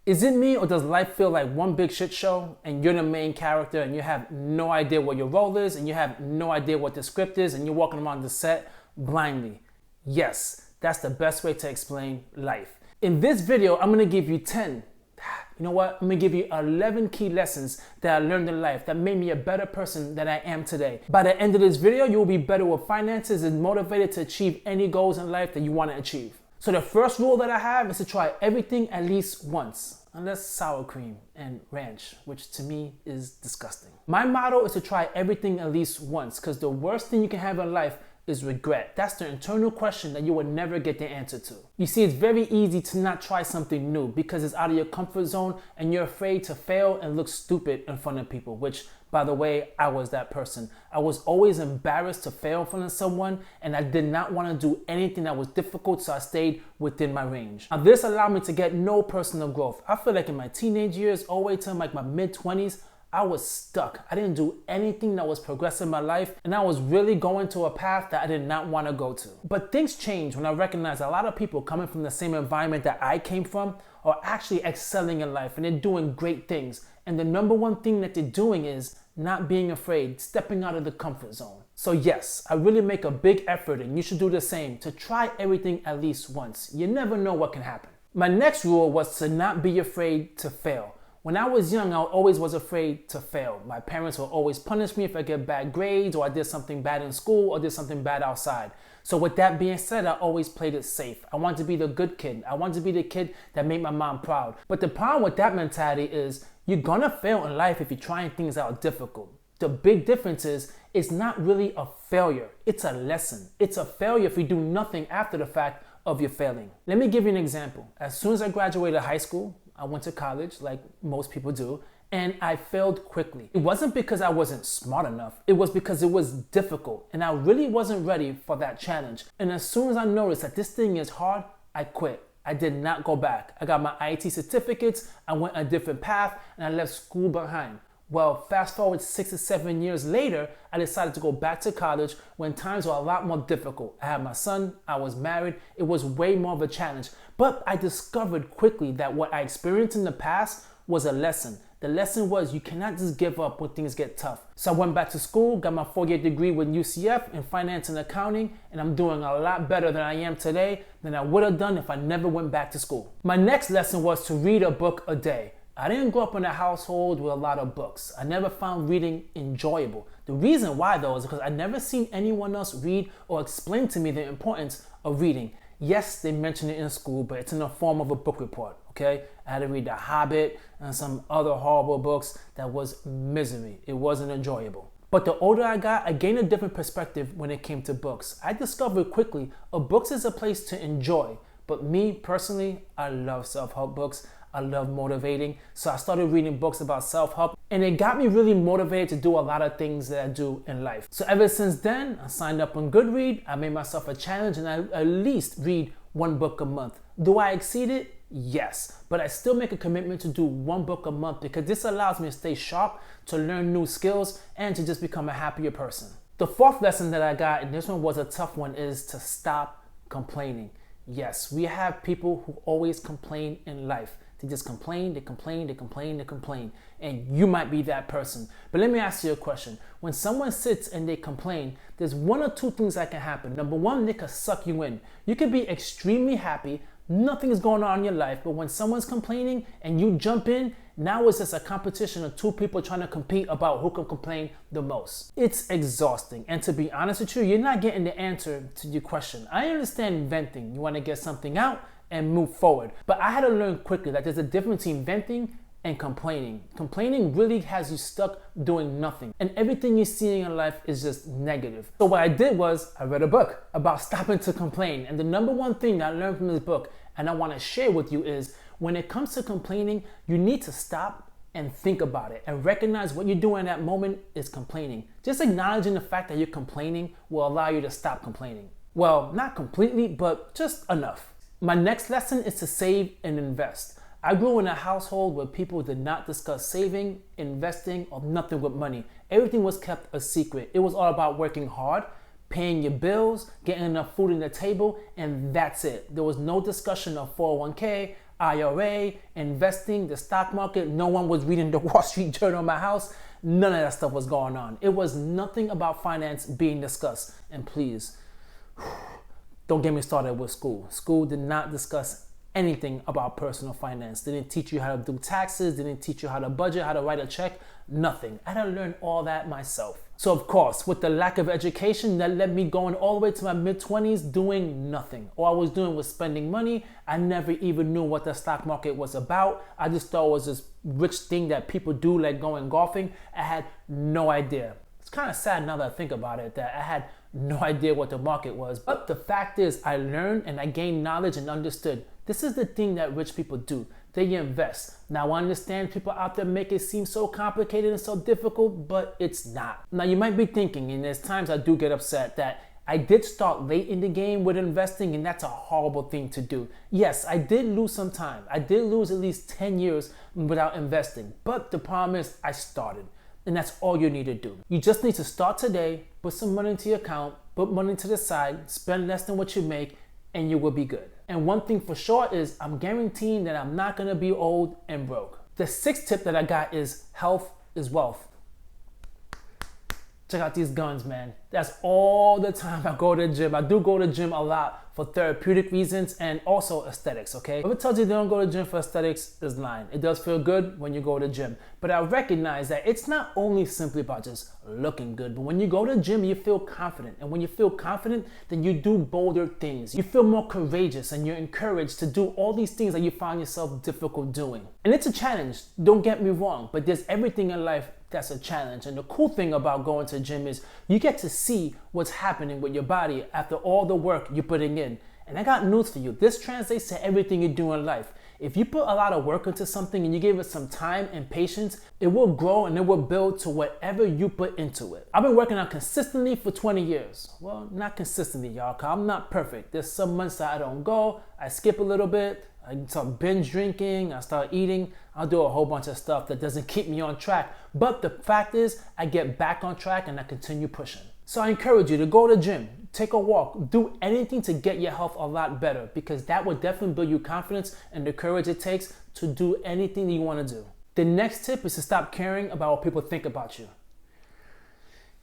Is it me, or does life feel like one big shit show and you're the main character and you have no idea what your role is and you have no idea what the script is and you're walking around the set blindly? Yes, that's the best way to explain life. In this video, I'm gonna give you 10. You know what? I'm gonna give you 11 key lessons that I learned in life that made me a better person than I am today. By the end of this video, you will be better with finances and motivated to achieve any goals in life that you wanna achieve. So the first rule that I have is to try everything at least once, unless sour cream and ranch, which to me is disgusting. My motto is to try everything at least once, because the worst thing you can have in life is regret. That's the internal question that you will never get the answer to. You see, it's very easy to not try something new because it's out of your comfort zone and you're afraid to fail and look stupid in front of people, which, by the way, I was that person. I was always embarrassed to fail in front of someone, and I did not want to do anything that was difficult, so I stayed within my range. Now, this allowed me to get no personal growth. I feel like in my teenage years, all the way to like my mid-20s, I was stuck. I didn't do anything that was progressing my life, and I was really going to a path that I did not want to go to. But things changed when I recognized a lot of people coming from the same environment that I came from are actually excelling in life and they're doing great things. And the number one thing that they're doing is not being afraid, stepping out of the comfort zone. So yes, I really make a big effort, and you should do the same, to try everything at least once. You never know what can happen. My next rule was to not be afraid to fail. When I was young, I always was afraid to fail. My parents would always punish me if I get bad grades, or I did something bad in school, or did something bad outside. So with that being said, I always played it safe. I wanted to be the good kid. I wanted to be the kid that made my mom proud. But the problem with that mentality is you're gonna fail in life if you're trying things out difficult. The big difference is it's not really a failure. It's a lesson. It's a failure if you do nothing after the fact of your failing. Let me give you an example. As soon as I graduated high school, I went to college like most people do, and I failed quickly. It wasn't because I wasn't smart enough. It was because it was difficult, and I really wasn't ready for that challenge. And as soon as I noticed that this thing is hard, I quit. I did not go back. I got my IT certificates, I went a different path, and I left school behind. Well, fast forward 6 or 7 years later, I decided to go back to college when times were a lot more difficult. I had my son, I was married, it was way more of a challenge. But I discovered quickly that what I experienced in the past was a lesson. The lesson was you cannot just give up when things get tough. So I went back to school, got my 4-year degree with UCF in finance and accounting, and I'm doing a lot better than I am today than I would have done if I never went back to school. My next lesson was to read a book a day. I didn't grow up in a household with a lot of books. I never found reading enjoyable. The reason why though is because I never seen anyone else read or explain to me the importance of reading. Yes, they mention it in school, but it's in the form of a book report, okay? I had to read The Hobbit and some other horrible books that was misery. It wasn't enjoyable. But the older I got, I gained a different perspective when it came to books. I discovered quickly a book is a place to enjoy. But me personally, I love self-help books. I love motivating. So I started reading books about self-help, and it got me really motivated to do a lot of things that I do in life. So ever since then, I signed up on Goodread. I made myself a challenge, and I at least read one book a month. Do I exceed it? Yes. But I still make a commitment to do one book a month because this allows me to stay sharp, to learn new skills, and to just become a happier person. The fourth lesson that I got, and this one was a tough one, is to stop complaining. Yes, we have people who always complain in life. They just complain, they complain, they complain, they complain. And you might be that person. But let me ask you a question. When someone sits and they complain, there's one or two things that can happen. Number one, they could suck you in. You could be extremely happy, nothing is going on in your life, but when someone's complaining and you jump in, now it's just a competition of two people trying to compete about who can complain the most. It's exhausting. And to be honest with you, you're not getting the answer to your question. I understand venting. You want to get something out and move forward. But I had to learn quickly that there's a difference between venting and complaining. Complaining really has you stuck doing nothing. And everything you're seeing in life is just negative. So what I did was I read a book about stopping to complain. And the number one thing that I learned from this book, and I want to share with you, is when it comes to complaining, you need to stop and think about it and recognize what you're doing in that moment is complaining. Just acknowledging the fact that you're complaining will allow you to stop complaining. Well, not completely, but just enough. My next lesson is to save and invest. I grew in a household where people did not discuss saving, investing, or nothing with money. Everything was kept a secret. It was all about working hard, paying your bills, getting enough food on the table, and that's it. There was no discussion of 401k, IRA, investing, the stock market. No one was reading the Wall Street Journal in my house. None of that stuff was going on. It was nothing about finance being discussed. And please, don't get me started with school. School did not discuss anything about personal finance. They didn't teach you how to do taxes. They didn't teach you how to budget, how to write a check, nothing. I had to learn all that myself. So of course, with the lack of education, that led me going all the way to my mid-20s doing nothing. All I was doing was spending money. I never even knew what the stock market was about. I just thought it was this rich thing that people do, like going golfing. I had no idea. It's kind of sad now that I think about it, that I had no idea what the market was. But the fact is, I learned and I gained knowledge and understood. This is the thing that rich people do. They invest. Now, I understand people out there make it seem so complicated and so difficult, but it's not. Now, you might be thinking, and there's times I do get upset, that I did start late in the game with investing, and that's a horrible thing to do. Yes, I did lose some time. I did lose at least 10 years without investing. But the problem is, I started. And that's all you need to do. You just need to start today, put some money into your account, put money to the side, spend less than what you make, and you will be good. And one thing for sure is I'm guaranteeing that I'm not gonna be old and broke. The sixth tip that I got is health is wealth. Check out these guns, man. That's all the time I go to the gym. I do go to the gym a lot for therapeutic reasons and also aesthetics, okay? Whoever tells you they don't go to the gym for aesthetics is lying. It does feel good when you go to the gym. But I recognize that it's not only simply about just looking good, but when you go to the gym, you feel confident. And when you feel confident, then you do bolder things. You feel more courageous and you're encouraged to do all these things that you find yourself difficult doing. And it's a challenge, don't get me wrong, but there's everything in life that's a challenge. And the cool thing about going to the gym is you get to see what's happening with your body after all the work you're putting in. And I got news for you. This translates to everything you do in life. If you put a lot of work into something and you give it some time and patience, it will grow and it will build to whatever you put into it. I've been working out consistently for 20 years. Well, not consistently, y'all, because I'm not perfect. There's some months that I don't go. I skip a little bit. I start binge drinking, I start eating, I'll do a whole bunch of stuff that doesn't keep me on track. But the fact is, I get back on track and I continue pushing. So I encourage you to go to the gym, take a walk, do anything to get your health a lot better, because that will definitely build you confidence and the courage it takes to do anything that you want to do. The next tip is to stop caring about what people think about you.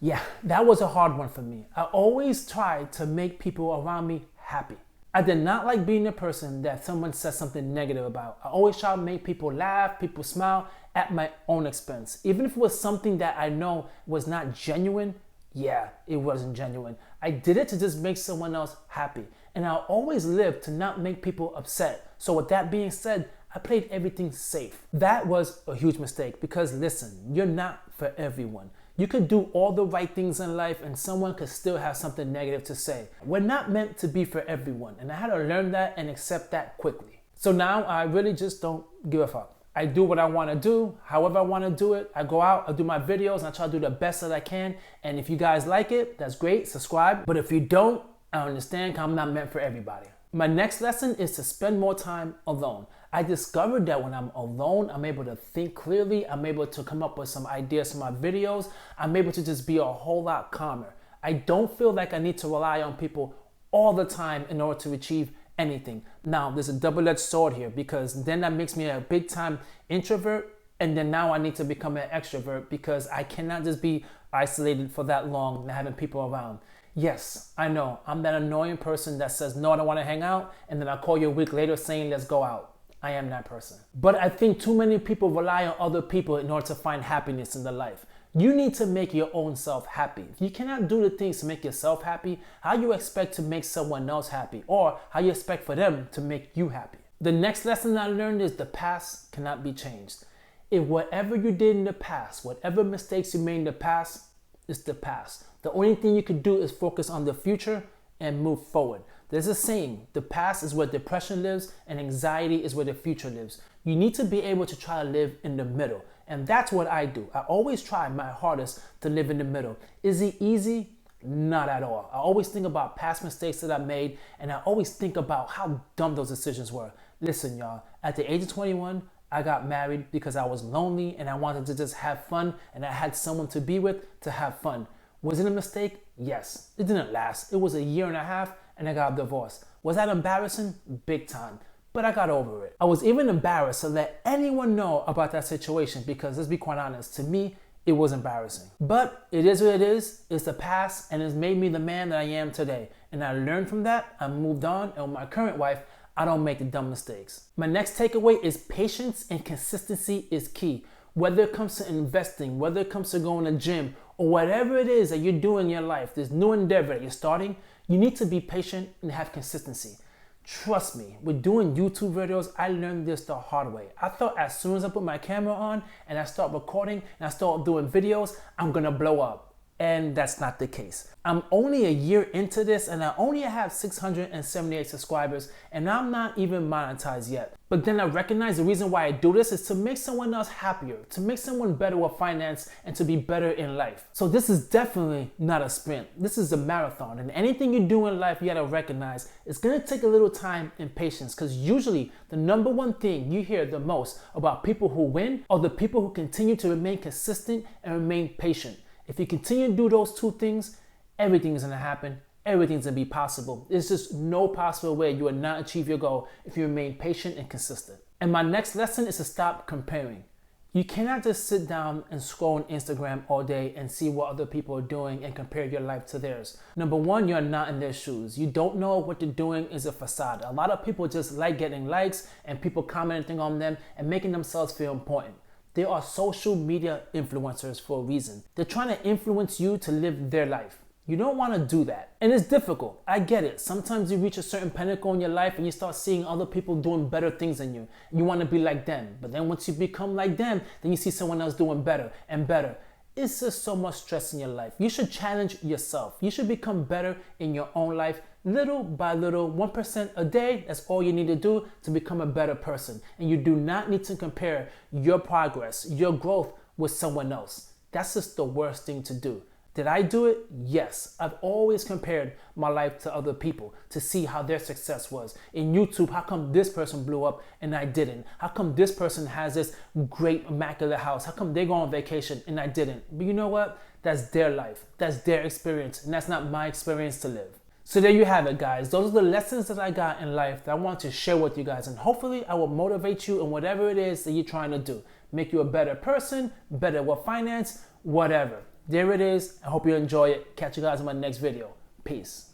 Yeah, that was a hard one for me. I always tried to make people around me happy. I did not like being the person that someone says something negative about. I always try to make people laugh, people smile at my own expense. Even if it was something that I know was not genuine, yeah, it wasn't genuine. I did it to just make someone else happy. And I always lived to not make people upset. So with that being said, I played everything safe. That was a huge mistake because listen, you're not for everyone. You could do all the right things in life and someone could still have something negative to say. We're not meant to be for everyone. And I had to learn that and accept that quickly. So now I really just don't give a fuck. I do what I want to do, however I want to do it. I go out, I do my videos, and I try to do the best that I can. And if you guys like it, that's great, subscribe. But if you don't, I understand because I'm not meant for everybody. My next lesson is to spend more time alone. I discovered that when I'm alone, I'm able to think clearly. I'm able to come up with some ideas for my videos. I'm able to just be a whole lot calmer. I don't feel like I need to rely on people all the time in order to achieve anything. Now, there's a double-edged sword here because then that makes me a big-time introvert, and then now I need to become an extrovert because I cannot just be isolated for that long and having people around. Yes, I know, I'm that annoying person that says, no, I don't want to hang out, and then I call you a week later saying, let's go out. I am that person. But I think too many people rely on other people in order to find happiness in their life. You need to make your own self happy. If you cannot do the things to make yourself happy, how you expect to make someone else happy, or how you expect for them to make you happy? The next lesson I learned is the past cannot be changed. If whatever you did in the past, whatever mistakes you made in the past, is the past. The only thing you can do is focus on the future and move forward. There's a saying, the past is where depression lives and anxiety is where the future lives. You need to be able to try to live in the middle. And that's what I do. I always try my hardest to live in the middle. Is it easy? Not at all. I always think about past mistakes that I made, and I always think about how dumb those decisions were. Listen, y'all, at the age of 21, I got married because I was lonely and I wanted to just have fun, and I had someone to be with to have fun. Was it a mistake? Yes. It didn't last. It was a year and a half and I got a divorce. Was that embarrassing? Big time. but I got over it. I was even embarrassed to let anyone know about that situation because, let's be quite honest, to me, it was embarrassing. But it is what it is. It's the past, and it's made me the man that I am today. And I learned from that. I moved on, and with my current wife, I don't make the dumb mistakes. My next takeaway is patience and consistency is key. Whether it comes to investing, whether it comes to going to the gym, or whatever it is that you're doing in your life, this new endeavor that you're starting, you need to be patient and have consistency. Trust me, with doing YouTube videos, I learned this the hard way. I thought as soon as I put my camera on and I start recording and I start doing videos, I'm gonna blow up. And that's not the case. I'm only a year into this and I only have 678 subscribers and I'm not even monetized yet. But then I recognize the reason why I do this is to make someone else happier, to make someone better with finance and to be better in life. So this is definitely not a sprint. This is a marathon, and anything you do in life, you gotta recognize it's gonna take a little time and patience, because usually the number one thing you hear the most about people who win are the people who continue to remain consistent and remain patient. If you continue to do those two things, everything is gonna happen. Everything's gonna be possible. There's just no possible way you will not achieve your goal if you remain patient and consistent. And my next lesson is to stop comparing. You cannot just sit down and scroll on Instagram all day and see what other people are doing and compare your life to theirs. Number one, you're not in their shoes. You don't know what they're doing is a facade. A lot of people just like getting likes and people commenting on them and making themselves feel important. They are social media influencers for a reason. They're trying to influence you to live their life. You don't want to do that. And it's difficult. I get it. Sometimes you reach a certain pinnacle in your life and you start seeing other people doing better things than you. You want to be like them. But then once you become like them, then you see someone else doing better and better. It's just so much stress in your life. You should challenge yourself. You should become better in your own life, little by little, 1% a day. That's all you need to do to become a better person. And you do not need to compare your progress, your growth with someone else. That's just the worst thing to do. Did I do it? Yes. I've always compared my life to other people to see how their success was. In YouTube, how come this person blew up and I didn't? How come this person has this great immaculate house? How come they go on vacation and I didn't? But you know what? That's their life. That's their experience. And that's not my experience to live. So there you have it, guys. Those are the lessons that I got in life that I want to share with you guys. And hopefully I will motivate you in whatever it is that you're trying to do. Make you a better person, better with finance, whatever. There it is. I hope you enjoy it. Catch you guys in my next video. Peace.